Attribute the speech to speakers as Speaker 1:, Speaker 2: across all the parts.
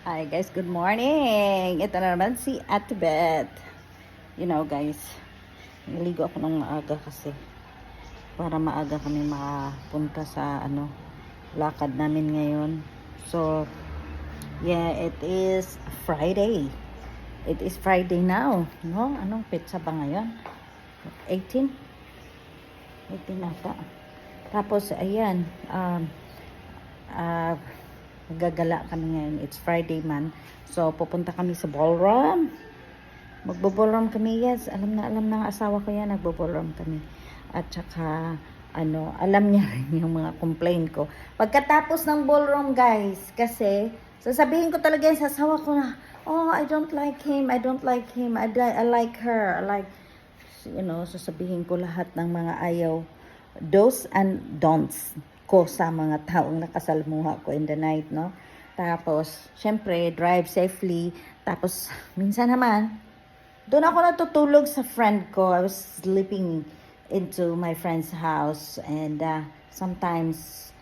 Speaker 1: Hi guys, good morning! Ito na naman si Ate Beth. You know guys, naligo ako ng maaga kasi para maaga kami makapunta sa lakad namin ngayon. So, yeah, it is Friday. It is Friday now, no? Anong petsa ba ngayon? 18? 18 ata. Tapos, ayan, gagala kami ngayon. It's Friday man. So, pupunta kami sa ballroom. Magbo-ballroom kami, yes. Alam ng asawa ko yan, nagbo-ballroom kami. At saka, alam niya rin yung mga complaint ko. Pagkatapos ng ballroom, guys, kasi, sasabihin ko talaga yan sa asawa ko na, oh, I don't like him, I don't like him, I like her, I like, sasabihin ko lahat ng mga ayaw, do's and don'ts ko sa mga taong nakasalamuha ko in the night, no? Tapos, syempre, drive safely. Tapos, minsan naman, doon ako natutulog sa friend ko. I was sleeping into my friend's house. And sometimes,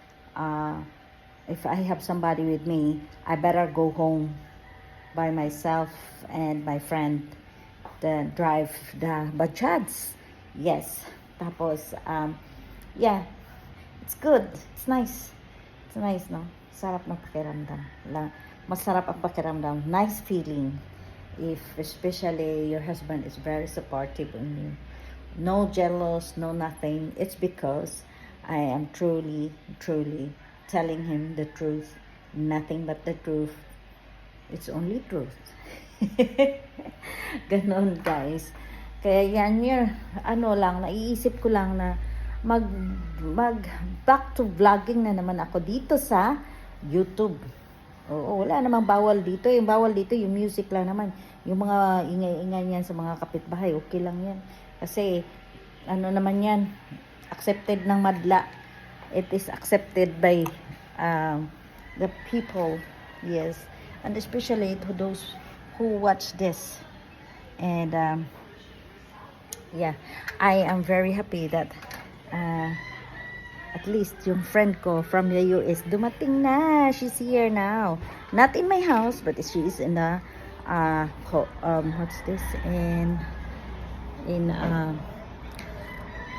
Speaker 1: if I have somebody with me, I better go home by myself and my friend. Then drive the bajads. Yes. Tapos, yeah. It's good. It's nice. It's nice, no? Sarap ng pakiramdam. Masarap ang pakiramdam. Nice feeling. If especially your husband is very supportive in you. No jealous, no nothing. It's because I am truly, truly telling him the truth. Nothing but the truth. It's only truth. Ganon, guys. Kaya yan yun. Naiisip ko lang na mag back to vlogging na naman ako dito sa YouTube. Oo, wala namang bawal dito. Yung bawal dito, yung music lang naman. Yung mga ingay-ingay yan sa mga kapitbahay, okay lang yan. Kasi, naman yan, accepted ng madla. It is accepted by the people. Yes. And especially to those who watch this. And, yeah, I am very happy that at least yung friend ko from the US dumating na. She's here now. Not in my house, but she is in the what's this? In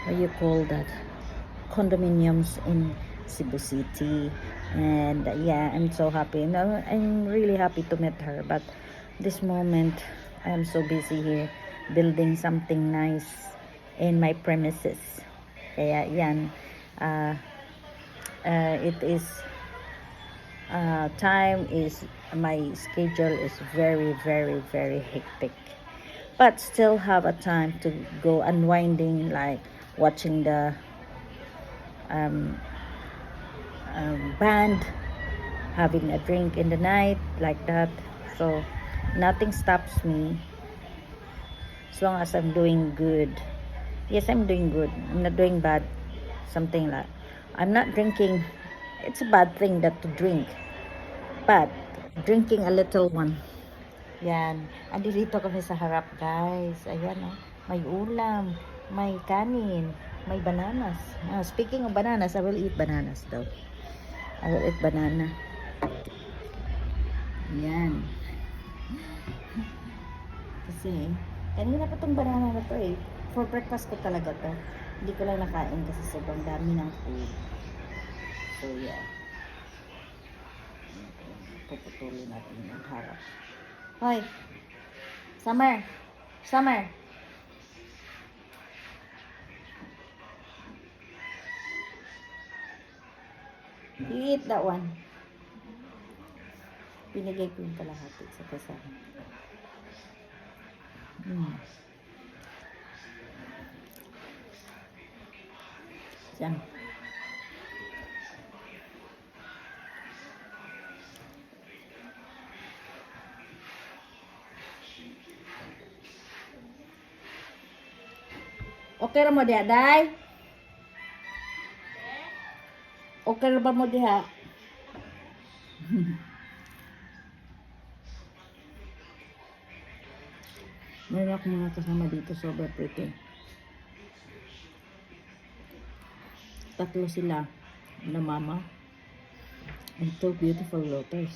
Speaker 1: what you call that? Condominiums in Cebu City. And yeah, I'm so happy. No, I'm really happy to meet her. But this moment, I'm so busy here building something nice in my premises. Kaya yan, it is, my schedule is very, very, very hectic. But still have a time to go unwinding, like watching the band, having a drink in the night, like that. So, nothing stops me as long as I'm doing good. Yes, I'm doing good. I'm not doing bad. Something like, I'm not drinking. It's a bad thing that to drink. But, drinking a little one. Yan. Andito kami sa harap, guys. Ayan, oh. May ulam. May kanin. May bananas. Speaking of bananas, I will eat bananas though. I will eat banana. Yan. Kasi, kanina pa tong banana na to eh. For breakfast ko talaga to. Hindi ko lang nakain kasi sobrang dami ng food. So, yeah. Puputulin natin yung harap. Hoy! Summer! Summer! You eat that one. Pinigay ko yung kalahati sa kasama. Yan. Okay ra mo diha, day? Okay ra ba mo diha? Meron akong mga kasama dito, sobrang pretty. Tatlo sila na mama and two beautiful daughters.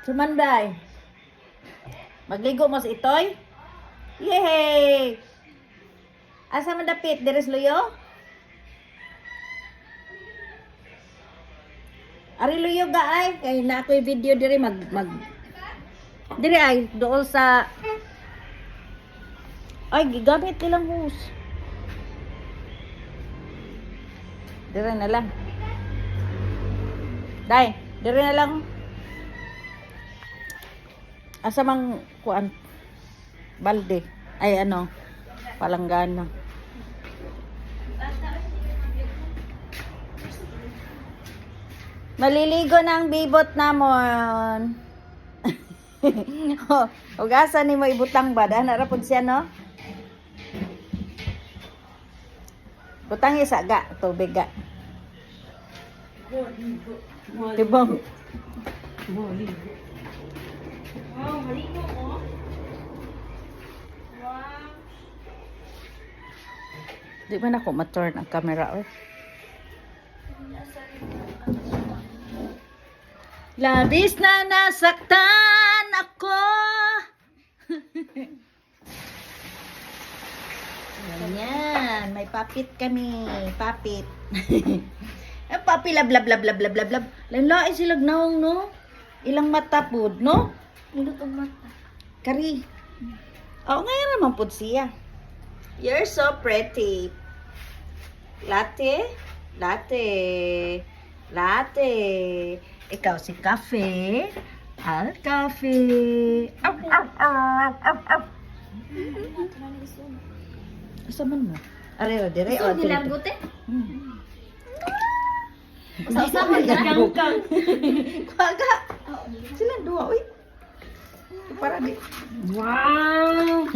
Speaker 1: Sumanday. Magligo mo sa itoy? Yay! Asa man dapit? Deres luyo? Ari luyo ga ay. Kaya na ako'y video diri diri ay. Dool sa... Ay, gigamit nilang hose. Diri na lang. Day, diri na lang. Asa mang kuan? Balde. Ay ano? Palanggana. Maliligo na ang bibot namon. Hugasan ni mo ibutang ba? Dahil narapod siya, no? Butang isa ga, tubig ga. Tibong.
Speaker 2: Wow, maligo mo. Wow.
Speaker 1: Di man ako ma-turn ang camera, oh. Labis na nasaktan ako. Ganyan, may papit kami, papit. Papi lab lab lab lab lab lab lab. Lain sila gnaong, no? Ilang mata pud, no?
Speaker 2: Nindot ang mata.
Speaker 1: Kari. Oh, ngayon naman pud siya. You're so pretty. Latte, latte, latte. Ikaw si Cafe. Al Cafe. Au, au, au, au, au. Asa man mo? Are, dire,
Speaker 2: So, nilargote?
Speaker 1: Sa
Speaker 2: Sama gagangkang.
Speaker 1: Kuwaga. Sila dua, uy. Para di.
Speaker 2: Wow!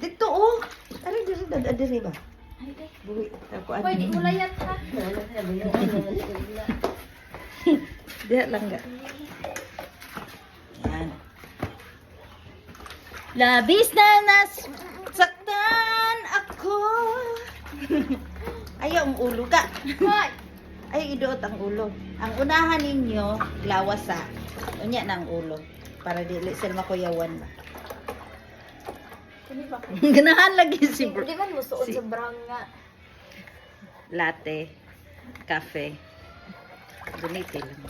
Speaker 1: Dito, oh. Are, dire ba? Buwi. Ako, ano?
Speaker 2: Pwede mo layat ha.
Speaker 1: Dire lang ga. Yan. Labis na nasaktan ako. Ayaw ang ulo ka.
Speaker 2: Hoy!
Speaker 1: Ay, iduot ang ulo. Ang unahan ninyo, lawasa. Unya na ang ulo. Para dili sila makuyawan ba.
Speaker 2: Hindi ba?
Speaker 1: Ganahan lagi si
Speaker 2: Di man mo suot sa brown nga.
Speaker 1: latte, cafe. Gumiti lang.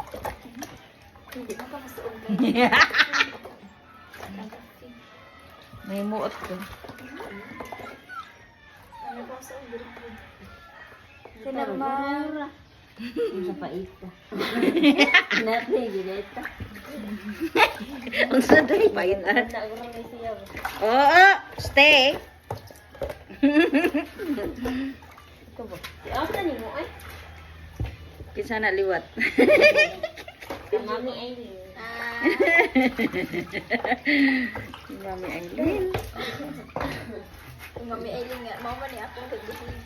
Speaker 2: Hindi mo pa masuot ka.
Speaker 1: May muot ko.
Speaker 2: Ano ba sa ulo? Sinamara.
Speaker 3: Sa paita. Natin, gineta.
Speaker 1: Ang saday pa yun.
Speaker 3: Naganda ko lang may siya.
Speaker 1: Oo, stay.
Speaker 3: Ito ba? Si Asa ni mo ay?
Speaker 1: Kinsa na liwat.
Speaker 3: Sa mami Aileen.
Speaker 1: Mami Aileen.
Speaker 2: Kung mami Aileen nga, mama ni akong kagising.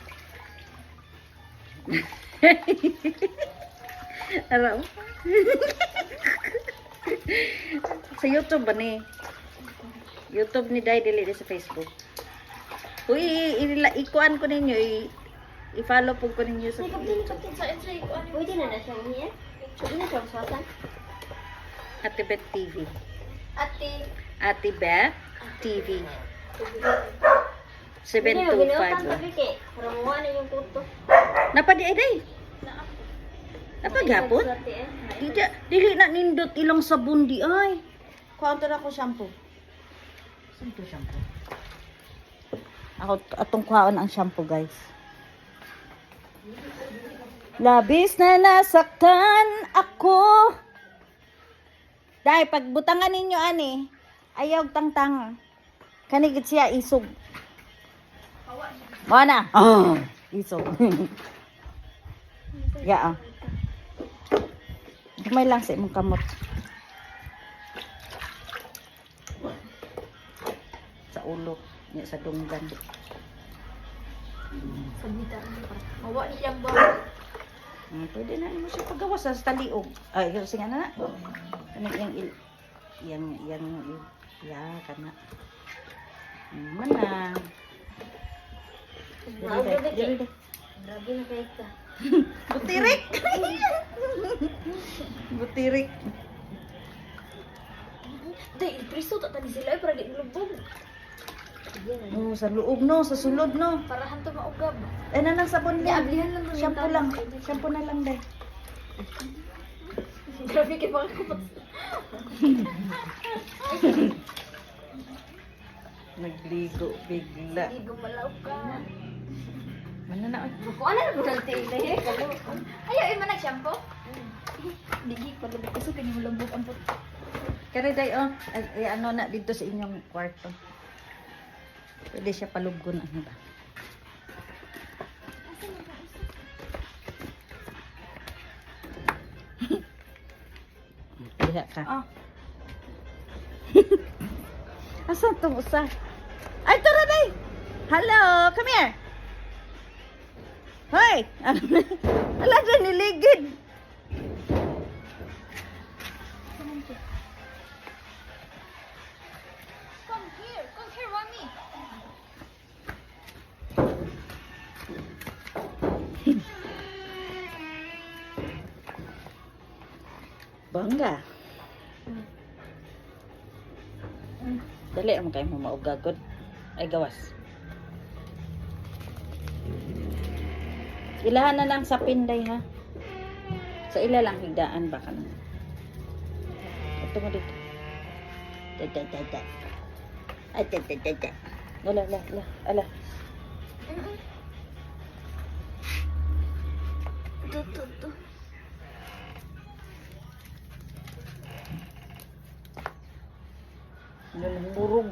Speaker 1: Araw. Sa YouTube ba ni? YouTube ni Day dili sa Facebook. Uy, ikuan ko ninyo, i-follow po ko ninyo sa YouTube.
Speaker 2: Sa entry ko ano?
Speaker 3: Pwede na na siya niya? Pwede na siya masasan?
Speaker 1: Ate Beth TV.
Speaker 2: Ate.
Speaker 1: Ate Beth TV.
Speaker 3: Hindi mo, ginuotan
Speaker 1: 725.
Speaker 3: tabi kay. Para mawa na yung puto.
Speaker 1: Napadi ay day. Napagapon? Dili na nindot ilang sabon di ay. Kuha na ako shampoo. Saan to shampoo? Ako atong kuhaon ang shampoo, guys. Labis na nasaktan ako. Dahil pagbutangan ninyo ani, ayaw tangtang. Kanigit siya isog. Mo na. Oh, isog. Ya. Gamay lang sa imong kamot. Sa ulo, niya sa dunggan.
Speaker 2: Sa bitar. Mawa niyang ba?
Speaker 1: Pwede na mo siya pagawas sa taliog. Ay, kasi nga na. Kanang yang ya kana. Mana.
Speaker 3: Grabe
Speaker 1: Diri.
Speaker 3: Grabe na kayo ka.
Speaker 1: Butirik. Butirik.
Speaker 2: Day, priso ta tani sila para di lubog.
Speaker 1: Oh, sa loob no, sa sulod no.
Speaker 2: Para hanto maugab.
Speaker 1: Eh nanang sabon
Speaker 2: Ya,
Speaker 1: niya.
Speaker 2: ablihan lang to.
Speaker 1: Shampoo lang. Shampoo na lang day.
Speaker 2: Grabe kay mga kapot.
Speaker 1: Nagligo bigla.
Speaker 2: Di gumalaw ka.
Speaker 1: Manana oy.
Speaker 2: Kung ano na budalti ile Ayaw ay manag shampoo. Digi pa lubog kasi kani mo lubog ang puto.
Speaker 1: Kare day oh, ay, ano na dito sa inyong kwarto. Pwede siya paluggon ano ba? Diha ka.
Speaker 2: Ah.
Speaker 1: Asan tong usa? Ay, tara day! Hello, come here! Hoy! Ala dyan, niligid!
Speaker 2: Come here, mommy.
Speaker 1: Bangga. Dali naman kayo mo maugagod. Ay, gawas. Ilahan na lang sa pinday, ha? Sa ila lang higdaan ba ka na? Ito mo dito. Dada. Ay, dada. Ala. Ala.
Speaker 2: To.
Speaker 1: Nalumurog.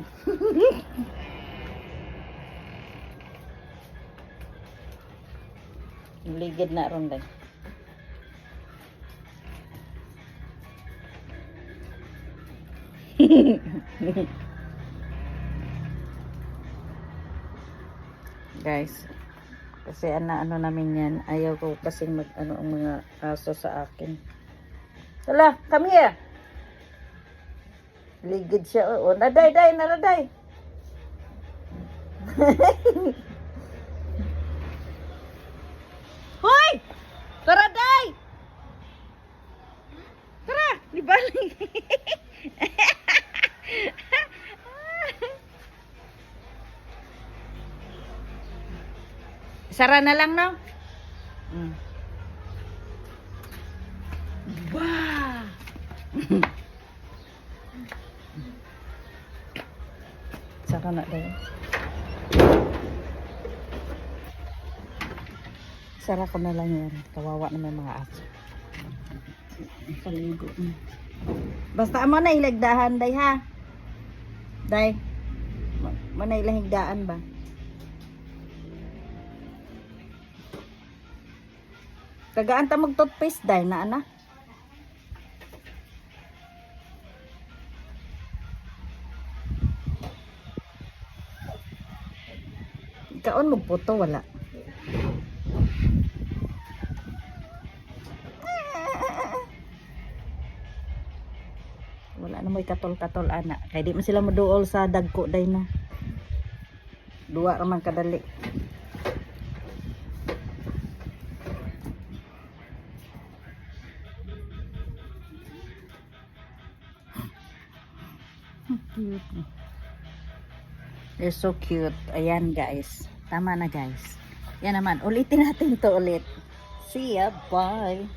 Speaker 1: Ligid na ron day. Guys, kasi ano namin yan, ayaw ko kasing mag ano ang mga aso sa akin. Hala, come here. Ligid siya. Oh, naday. Hoy! Tara, day! Tara, libalik. Sara na lang, no? Wow! Saka na daw. Sara ko na lang yan. Kawawa na may mga aso. Kaligo. Basta mo na ilagdahan, day, ha? Day. Mo na ilahigdaan ba? Kagaan ta mag-toothpaste, day, na ana? Kaon mo puto, wala. Wala na mo ikatol-katol ana. Kaya di man sila maduol sa dagko day no. Duwa raman kadali. Cute. They're so cute. Ayan guys. Tama na guys. Yan naman. Ulitin natin to ulit. See ya. Bye.